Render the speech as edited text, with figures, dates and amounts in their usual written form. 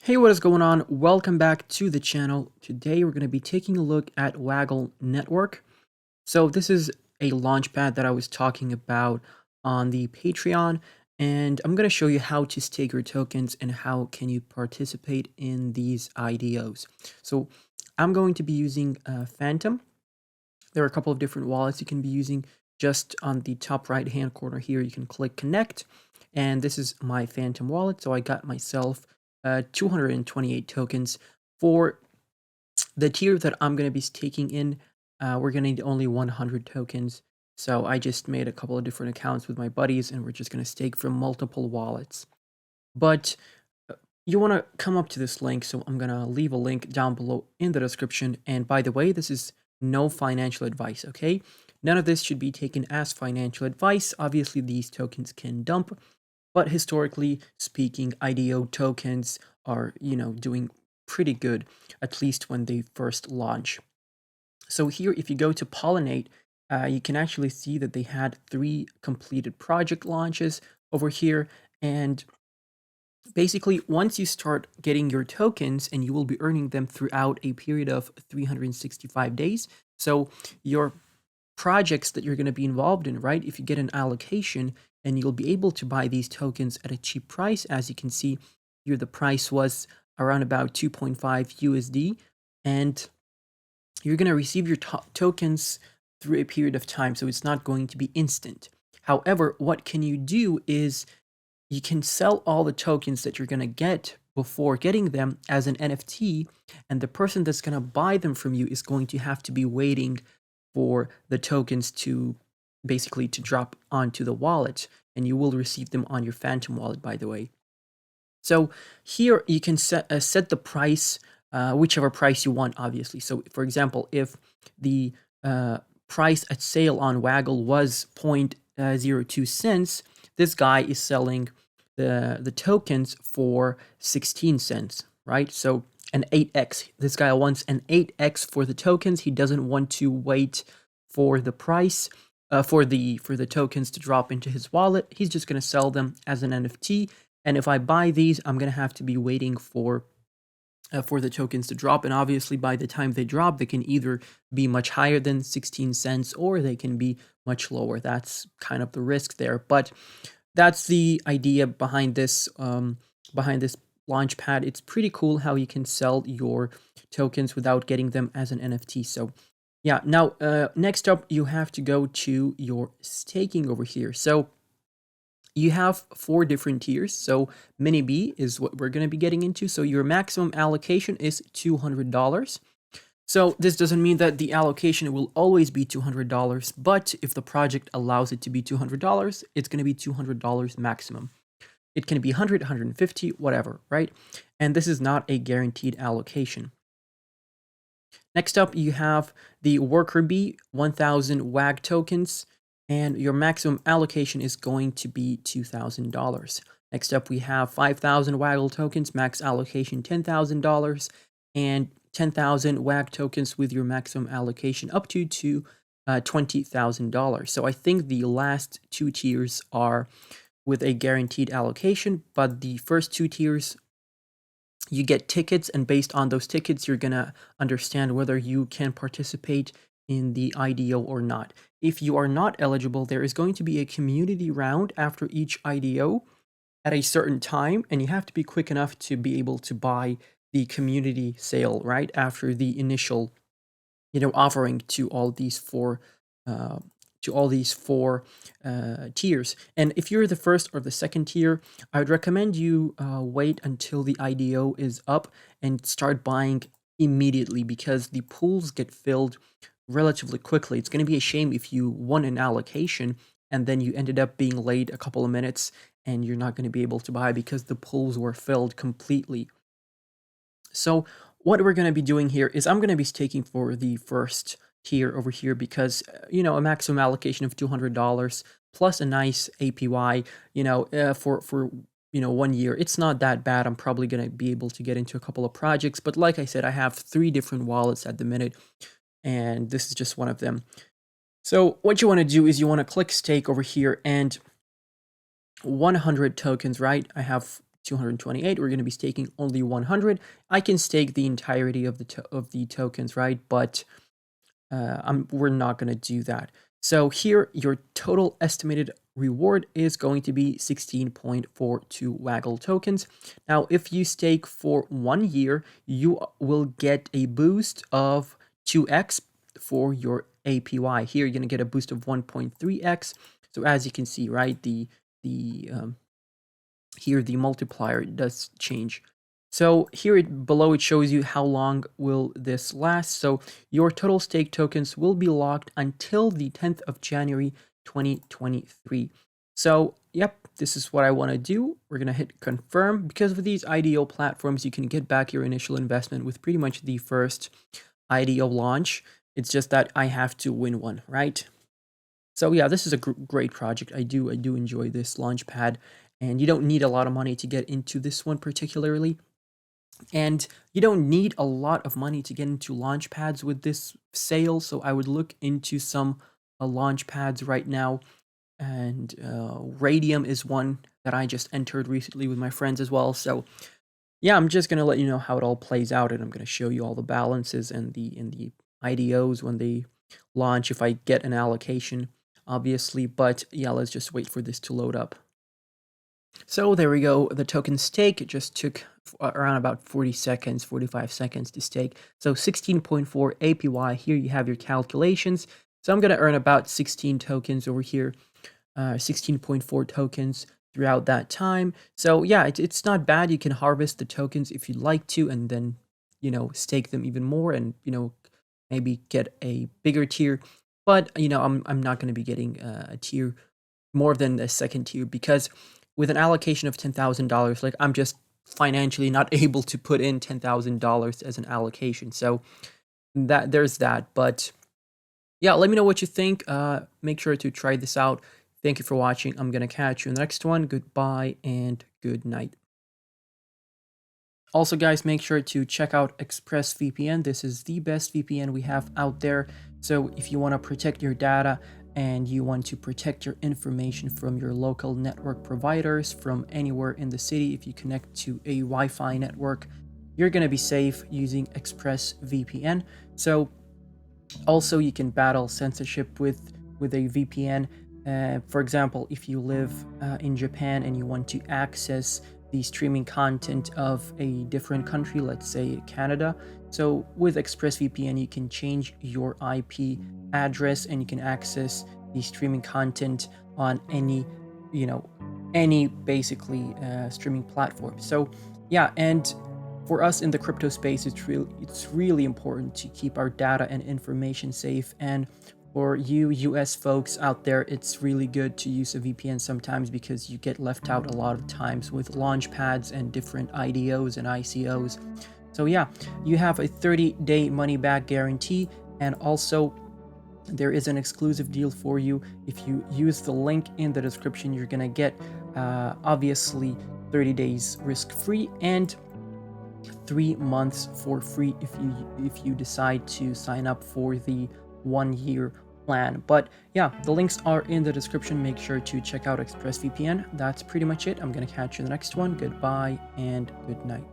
Hey, what is going on? Welcome back to the channel. Today we're going to be taking a look at WAGGLE network. So this is a launchpad that I was talking about on the Patreon, and I'm going to show you how to stake your tokens and how can you participate in these IDOs. So I'm going to be using Phantom. There are a couple of different wallets you can be using. Just on the top right hand corner here, you can click connect, and this is my Phantom wallet. So I got myself 228 tokens. For the tier that I'm going to be staking in, we're going to need only 100 tokens. So I just made a couple of different accounts with my buddies, and we're just going to stake from multiple wallets. But you want to come up to this link, so I'm going to leave a link down below in the description. And by the way, this is no financial advice, okay? None of this should be taken as financial advice. Obviously, these tokens can dump, but historically speaking, IDO tokens are, doing pretty good, at least when they first launch. So here, if you go to Pollinate, you can actually see that they had 3 completed project launches over here. And basically, once you start getting your tokens, and you will be earning them throughout a period of 365 days. So your projects that you're going to be involved in, right? If you get an allocation, and you'll be able to buy these tokens at a cheap price. As you can see here, the price was around about 2.5 USD, and you're going to receive your tokens through a period of time, so it's not going to be instant. However, what can you do is you can sell all the tokens that you're going to get before getting them as an NFT, and the person that's going to buy them from you is going to have to be waiting for the tokens to basically to drop onto the wallet, and you will receive them on your Phantom wallet, by the way. So here you can set the price, whichever price you want, obviously. So for example, if the price at sale on Waggle was 0.02 cents, this guy is selling the tokens for 16 cents, right? So an 8x. This guy wants an 8x for the tokens. He doesn't want to wait for the price for the tokens to drop into his wallet. He's just going to sell them as an NFT. And if I buy these, I'm going to have to be waiting for the tokens to drop. And obviously, by the time they drop, they can either be much higher than 16 cents or they can be much lower. That's kind of the risk there. But that's the idea behind this Launchpad. It's pretty cool how you can sell your tokens without getting them as an NFT. So yeah, now next up, you have to go to your staking over here. So you have 4 different tiers. So mini B is what we're going to be getting into. So your maximum allocation is $200. So this doesn't mean that the allocation will always be $200, but if the project allows it to be $200, it's going to be $200 maximum. It can be 100, 150, whatever, right? And this is not a guaranteed allocation. Next up, you have the worker B, 1000 WAG tokens, and your maximum allocation is going to be $2,000. Next up, we have 5000 WAGGLE tokens, max allocation $10,000, and 10,000 WAG tokens with your maximum allocation up to $20,000. So I think the last 2 tiers are with a guaranteed allocation, but the first 2 tiers, you get tickets, and based on those tickets, you're gonna understand whether you can participate in the IDO or not. If you are not eligible, there is going to be a community round after each IDO at a certain time, and you have to be quick enough to be able to buy the community sale right after the initial, offering to all these 4 tiers. And if you're the first or the second tier, I would recommend you wait until the IDO is up and start buying immediately, because the pools get filled relatively quickly. It's going to be a shame if you won an allocation and then you ended up being late a couple of minutes and you're not going to be able to buy because the pools were filled completely. So what we're going to be doing here is I'm going to be staking for the first tier over here because, a maximum allocation of $200 plus a nice APY, for 1 year. It's not that bad. I'm probably going to be able to get into a couple of projects. But like I said, I have 3 different wallets at the minute, and this is just one of them. So what you want to do is you want to click stake over here, and 100 tokens, right? I have 228. We're going to be staking only 100. I can stake the entirety of the tokens, right? But we're not going to do that. So here, your total estimated reward is going to be 16.42 WAGGLE tokens. Now, if you stake for 1 year, you will get a boost of 2x for your APY. Here, you're going to get a boost of 1.3x. So as you can see, right, here the multiplier does change. So here below it shows you how long will this last. So your total stake tokens will be locked until the 10th of January 2023. So yep, this is what I want to do. We're going to hit confirm. Because of these IDO platforms, you can get back your initial investment with pretty much the first IDO launch. It's just that I have to win one, right? So yeah, this is a great project. I do enjoy this Launchpad, and you don't need a lot of money to get into this one particularly. And you don't need a lot of money to get into Launchpads with this sale, so I would look into some Launchpads right now. And Radium is one that I just entered recently with my friends as well. So yeah, I'm just gonna let you know how it all plays out, and I'm gonna show you all the balances and the IDOs when they launch, if I get an allocation, obviously. But yeah, let's just wait for this to load up. So there we go. The token stake, it just took around about 40 seconds, 45 seconds to stake. So 16.4 APY. Here you have your calculations. So I'm going to earn about 16 tokens over here, 16.4 tokens throughout that time. So yeah, it's not bad. You can harvest the tokens if you'd like to, and then, stake them even more, and, maybe get a bigger tier. But, I'm not going to be getting a tier more than a second tier, because with an allocation of $10,000, like, I'm just financially not able to put in $10,000 as an allocation. So there's that. But yeah, let me know what you think. Make sure to try this out. Thank you for watching. I'm going to catch you in the next one. Goodbye and good night. Also, guys, make sure to check out ExpressVPN. This is the best VPN we have out there. So if you want to protect your data and you want to protect your information from your local network providers from anywhere in the city, if you connect to a Wi-Fi network, you're going to be safe using ExpressVPN. So also, you can battle censorship with a VPN. For example, if you live in Japan and you want to access the streaming content of a different country, let's say Canada. So with ExpressVPN, you can change your IP address and you can access the streaming content on any basically streaming platform. So yeah, and for us in the crypto space, it's really important to keep our data and information safe. And for you US folks out there, it's really good to use a VPN sometimes, because you get left out a lot of times with Launchpads and different IDOs and ICOs. So yeah, you have a 30-day money-back guarantee, and also there is an exclusive deal for you. If you use the link in the description, you're gonna get obviously 30 days risk-free and 3 months for free if you decide to sign up for the 1-year plan. But yeah, the links are in the description. Make sure to check out ExpressVPN. That's pretty much it. I'm gonna catch you in the next one. Goodbye and good night.